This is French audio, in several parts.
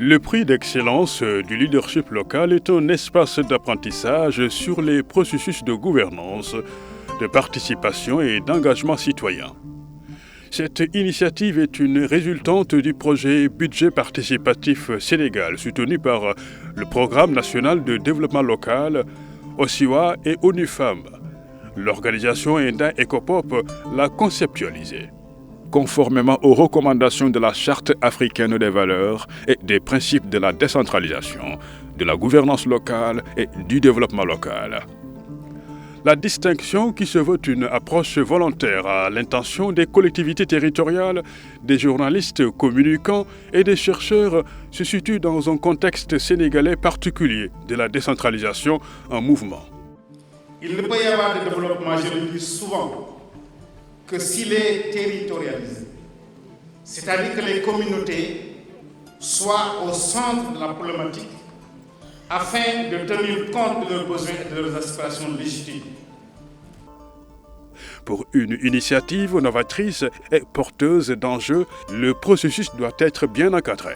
Le prix d'excellence du leadership local est un espace d'apprentissage sur les processus de gouvernance, de participation et d'engagement citoyen. Cette initiative est une résultante du projet Budget participatif Sénégal soutenu par le Programme national de développement local, OSIWA et ONU Femmes. L'organisation Enda Ecopop l'a conceptualisée, conformément aux recommandations de la Charte africaine des valeurs et des principes de la décentralisation, de la gouvernance locale et du développement local. La distinction qui se veut une approche volontaire à l'intention des collectivités territoriales, des journalistes communicants et des chercheurs se situe dans un contexte sénégalais particulier de la décentralisation en mouvement. Il ne peut y avoir de développement, je le dis souvent, que s'il est territorialisé. C'est-à-dire que les communautés soient au centre de la problématique afin de tenir compte de leurs besoins et de leurs aspirations légitimes. Pour une initiative novatrice et porteuse d'enjeux, le processus doit être bien encadré.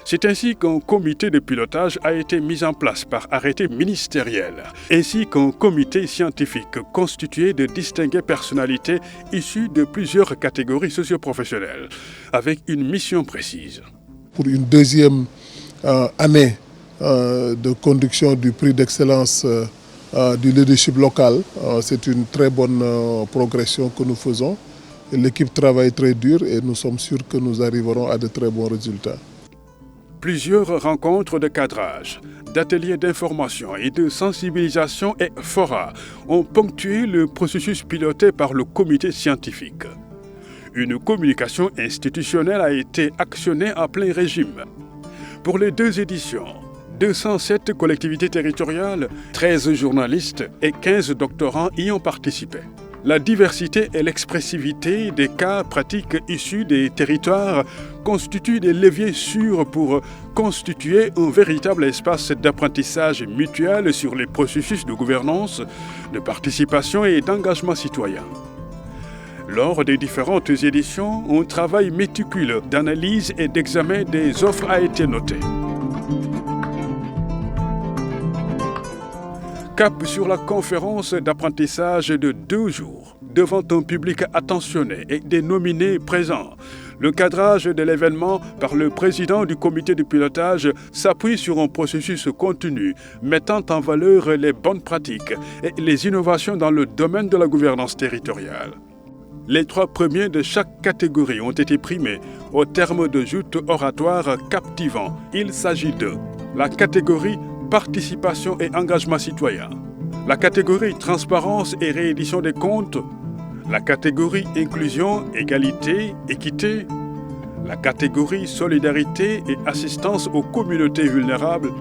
C'est ainsi qu'un comité de pilotage a été mis en place par arrêté ministériel, ainsi qu'un comité scientifique constitué de distinguées personnalités issues de plusieurs catégories socio-professionnelles, avec une mission précise. Pour une deuxième année de conduction du prix d'excellence du leadership local, c'est une très bonne progression que nous faisons. L'équipe travaille très dur et nous sommes sûrs que nous arriverons à de très bons résultats. Plusieurs rencontres de cadrage, d'ateliers d'information et de sensibilisation et forats ont ponctué le processus piloté par le comité scientifique. Une communication institutionnelle a été actionnée à plein régime. Pour les 2 éditions, 207 collectivités territoriales, 13 journalistes et 15 doctorants y ont participé. La diversité et l'expressivité des cas pratiques issus des territoires constituent des leviers sûrs pour constituer un véritable espace d'apprentissage mutuel sur les processus de gouvernance, de participation et d'engagement citoyen. Lors des différentes éditions, un travail méticuleux d'analyse et d'examen des offres a été noté. Cap sur la conférence d'apprentissage de 2 jours, devant un public attentionné et des nominés présents. Le cadrage de l'événement par le président du comité de pilotage s'appuie sur un processus continu, mettant en valeur les bonnes pratiques et les innovations dans le domaine de la gouvernance territoriale. Les 3 premiers de chaque catégorie ont été primés au terme de joutes oratoires captivants. Il s'agit de la catégorie participation et engagement citoyen, la catégorie transparence et réédition des comptes, la catégorie inclusion, égalité, équité, la catégorie solidarité et assistance aux communautés vulnérables,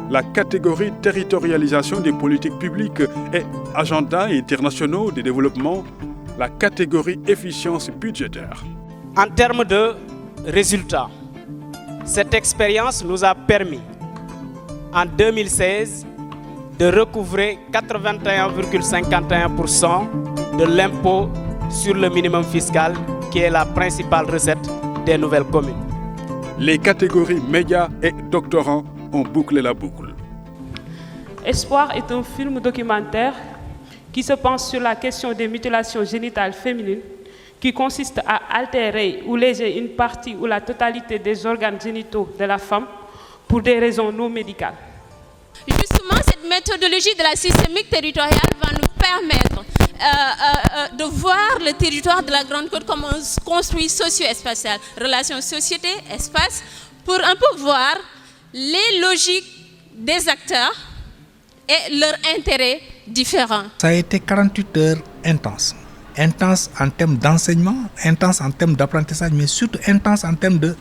la catégorie territorialisation des politiques publiques et agenda internationaux de développement, la catégorie efficience budgétaire. En termes de résultats, cette expérience nous a permis en 2016 de recouvrer 81,51% de l'impôt sur le minimum fiscal, qui est la principale recette des nouvelles communes. Les catégories médias et doctorants ont bouclé la boucle. Espoir est un film documentaire qui se penche sur la question des mutilations génitales féminines, qui consiste à altérer ou léser une partie ou la totalité des organes génitaux de la femme pour des raisons non médicales. Justement, cette méthodologie de la systémique territoriale va nous permettre de voir le territoire de la Grande Côte comme un construit socio-spatial, relation société-espace, pour un peu voir les logiques des acteurs et leurs intérêts différents. Ça a été 48 heures intenses. Intenses en termes d'enseignement, intenses en termes d'apprentissage, mais surtout intenses en termes de...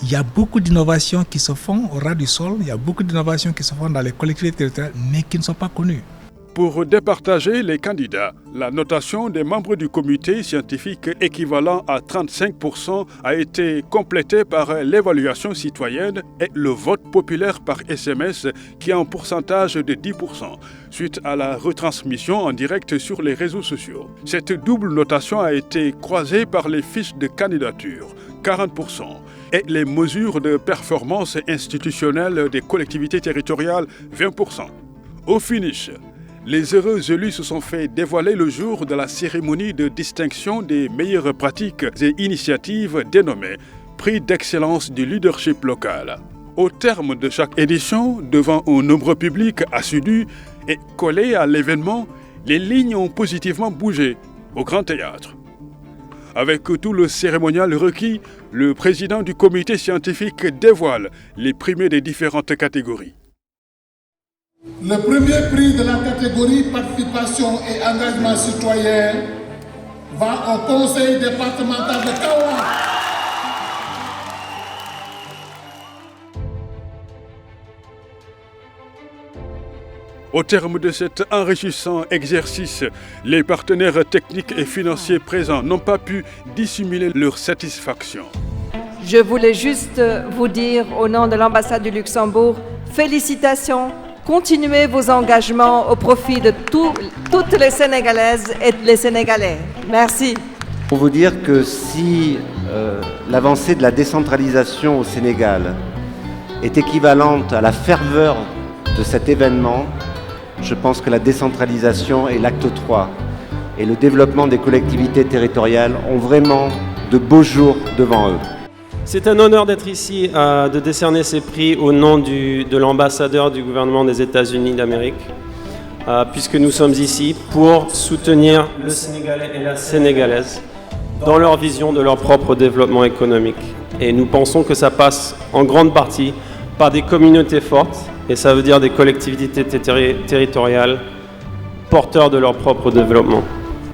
Il y a beaucoup d'innovations qui se font au ras du sol, il y a beaucoup d'innovations qui se font dans les collectivités territoriales, mais qui ne sont pas connues. Pour départager les candidats, la notation des membres du comité scientifique équivalent à 35% a été complétée par l'évaluation citoyenne et le vote populaire par SMS qui a un pourcentage de 10%, suite à la retransmission en direct sur les réseaux sociaux. Cette double notation a été croisée par les fiches de candidature, 40%, et les mesures de performance institutionnelle des collectivités territoriales 20%. Au finish, les heureux élus se sont fait dévoiler le jour de la cérémonie de distinction des meilleures pratiques et initiatives dénommée Prix d'excellence du leadership local. Au terme de chaque édition, devant un nombreux public assidu et collé à l'événement, les lignes ont positivement bougé au Grand Théâtre. Avec tout le cérémonial requis, le président du comité scientifique dévoile les primés des différentes catégories. Le premier prix de la catégorie participation et engagement citoyen va au conseil départemental de Kaolack. Au terme de cet enrichissant exercice, les partenaires techniques et financiers présents n'ont pas pu dissimuler leur satisfaction. Je voulais juste vous dire, au nom de l'ambassade du Luxembourg, félicitations, continuez vos engagements au profit de toutes les Sénégalaises et les Sénégalais. Merci. Pour vous dire que si l'avancée de la décentralisation au Sénégal est équivalente à la ferveur de cet événement, je pense que la décentralisation est l'acte 3 et le développement des collectivités territoriales ont vraiment de beaux jours devant eux. C'est un honneur d'être ici, de décerner ces prix au nom de l'ambassadeur du gouvernement des États-Unis d'Amérique, puisque nous sommes ici pour soutenir le Sénégalais et la Sénégalaise dans leur vision de leur propre développement économique. Et nous pensons que ça passe en grande partie par des communautés fortes, et ça veut dire des collectivités territoriales porteurs de leur propre développement.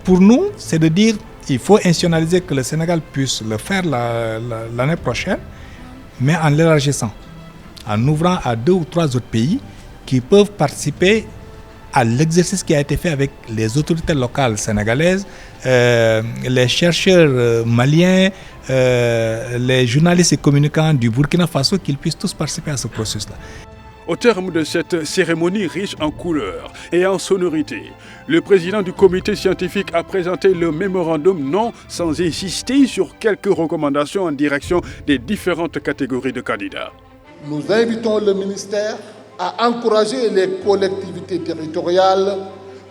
Pour nous, c'est de dire qu'il faut institutionnaliser que le Sénégal puisse le faire l'année prochaine, mais en l'élargissant, en ouvrant à 2 ou 3 autres pays qui peuvent participer à l'exercice qui a été fait avec les autorités locales sénégalaises, les chercheurs maliens, les journalistes et communicants du Burkina Faso, qu'ils puissent tous participer à ce processus-là. Au terme de cette cérémonie riche en couleurs et en sonorités, le président du comité scientifique a présenté le mémorandum non sans insister sur quelques recommandations en direction des différentes catégories de candidats. Nous invitons le ministère à encourager les collectivités territoriales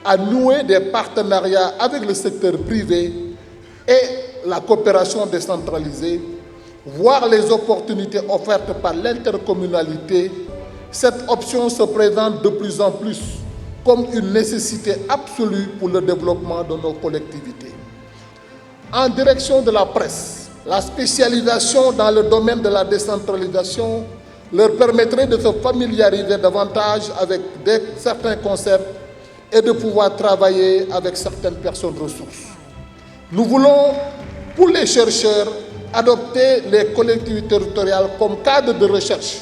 à nouer des partenariats avec le secteur privé et la coopération décentralisée, voir les opportunités offertes par l'intercommunalité. Cette option se présente de plus en plus comme une nécessité absolue pour le développement de nos collectivités. En direction de la presse, la spécialisation dans le domaine de la décentralisation leur permettrait de se familiariser davantage avec certains concepts et de pouvoir travailler avec certaines personnes ressources. Nous voulons, pour les chercheurs, adopter les collectivités territoriales comme cadre de recherche,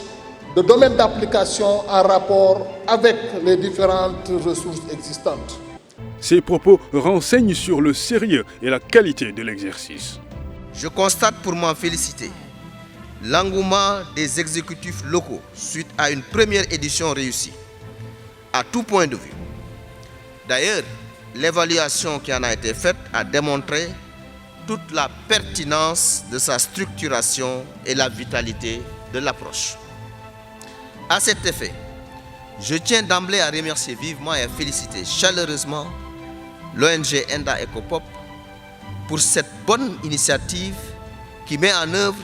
de domaine d'application en rapport avec les différentes ressources existantes. Ces propos renseignent sur le sérieux et la qualité de l'exercice. Je constate pour m'en féliciter l'engouement des exécutifs locaux suite à une première édition réussie, à tout point de vue. D'ailleurs, l'évaluation qui en a été faite a démontré toute la pertinence de sa structuration et la vitalité de l'approche. À cet effet, je tiens d'emblée à remercier vivement et à féliciter chaleureusement l'ONG Enda Ecopop pour cette bonne initiative qui met en œuvre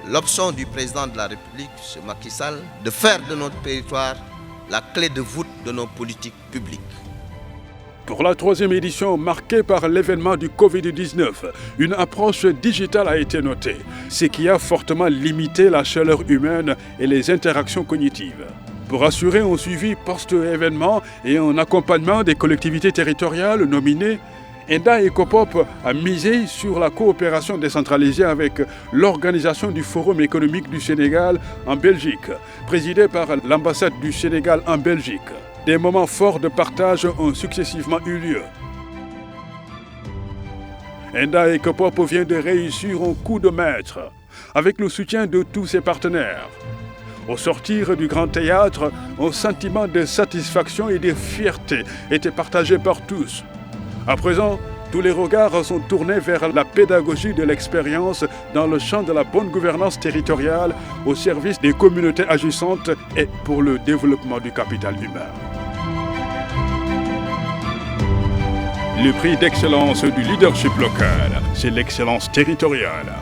l'option du président de la République, M. Macky Sall, de faire de notre territoire la clé de voûte de nos politiques publiques. Pour la 3e édition marquée par l'événement du Covid-19, une approche digitale a été notée, ce qui a fortement limité la chaleur humaine et les interactions cognitives. Pour assurer un suivi post-événement et un accompagnement des collectivités territoriales nominées, Enda Ecopop a misé sur la coopération décentralisée avec l'organisation du Forum économique du Sénégal en Belgique, présidée par l'ambassade du Sénégal en Belgique. Des moments forts de partage ont successivement eu lieu. Enda Ecopop vient de réussir un coup de maître avec le soutien de tous ses partenaires. Au sortir du Grand Théâtre, un sentiment de satisfaction et de fierté était partagé par tous. À présent, Tous les regards sont tournés vers la pédagogie de l'expérience dans le champ de la bonne gouvernance territoriale au service des communautés agissantes et pour le développement du capital humain. Le prix d'excellence du leadership local, c'est l'excellence territoriale.